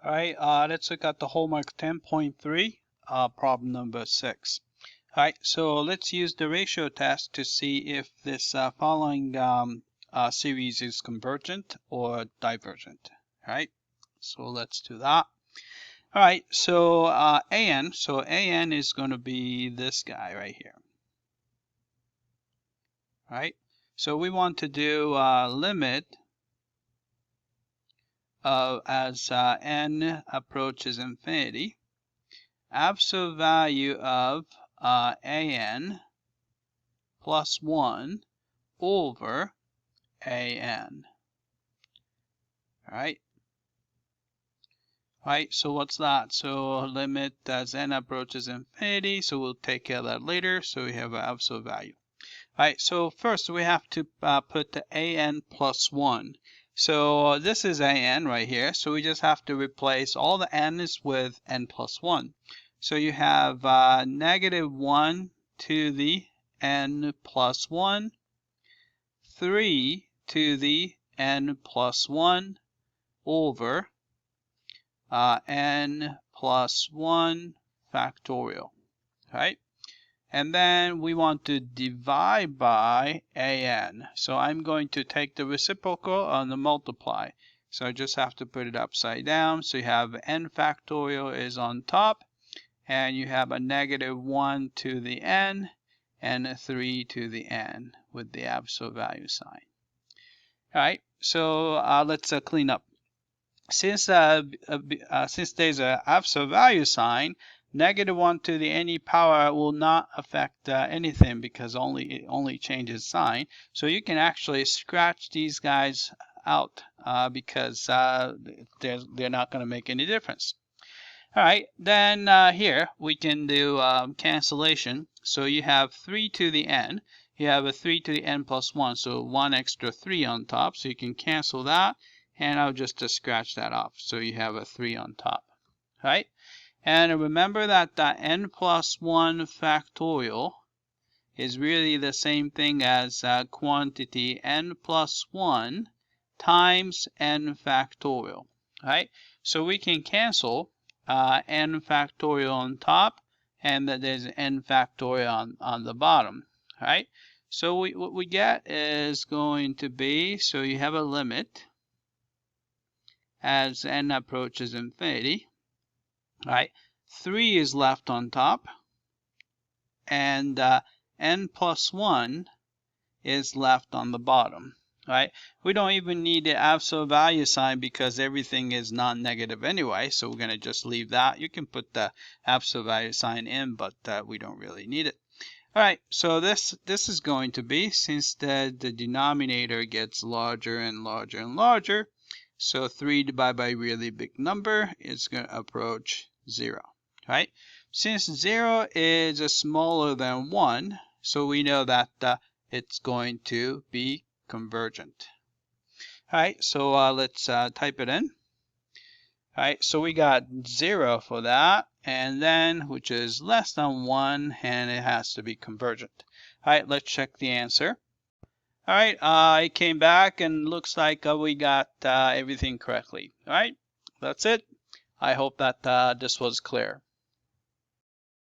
All right, let's look at the homework 10.3, problem number 6. All right, so let's use the ratio test to see if this following series is convergent or divergent. All right, so let's do that. All right, so AN is going to be this guy right here. All right, so we want to do limit as n approaches infinity, absolute value of an plus 1 over an. All right, so what's that? So limit as n approaches infinity, so we'll take care of that later. So we have an absolute value. All right, so first we have to put the an plus 1. So this is an right here, so we just have to replace all the n's with n plus 1. So you have negative 1 to the n plus 1, 3 to the n plus 1 over n plus 1 factorial, right? And then we want to divide by an. So I'm going to take the reciprocal on the multiply. So I just have to put it upside down. So you have n factorial is on top, and you have a negative 1 to the n and a 3 to the n with the absolute value sign. All right, so let's clean up. Since there's an absolute value sign, negative 1 to the any power will not affect anything because it only changes sign. So you can actually scratch these guys out because they're not going to make any difference. All right, then here we can do cancellation. So you have 3 to the n. You have a 3 to the n plus 1, so 1 extra 3 on top. So you can cancel that, and I'll just scratch that off. So you have a 3 on top. All right, and remember that n plus 1 factorial is really the same thing as quantity n plus 1 times n factorial. All right, so we can cancel n factorial on top, and that there's n factorial on the bottom. All right, so what we get is going to be, so you have a limit as n approaches infinity. All right, 3 is left on top, and n plus 1 is left on the bottom. Right? We don't even need the absolute value sign because everything is non-negative anyway, so we're going to just leave that. You can put the absolute value sign in, but we don't really need it. All right, so this is going to be, since the denominator gets larger and larger and larger, so 3 divided by a really big number is going to approach 0. Right? Since 0 is smaller than 1, so we know that it's going to be convergent. All right, so let's type it in. All right, so we got 0 for that, and then which is less than 1, and it has to be convergent. All right, let's check the answer. All right, I came back and looks like we got everything correctly. All right, that's it. I hope that this was clear.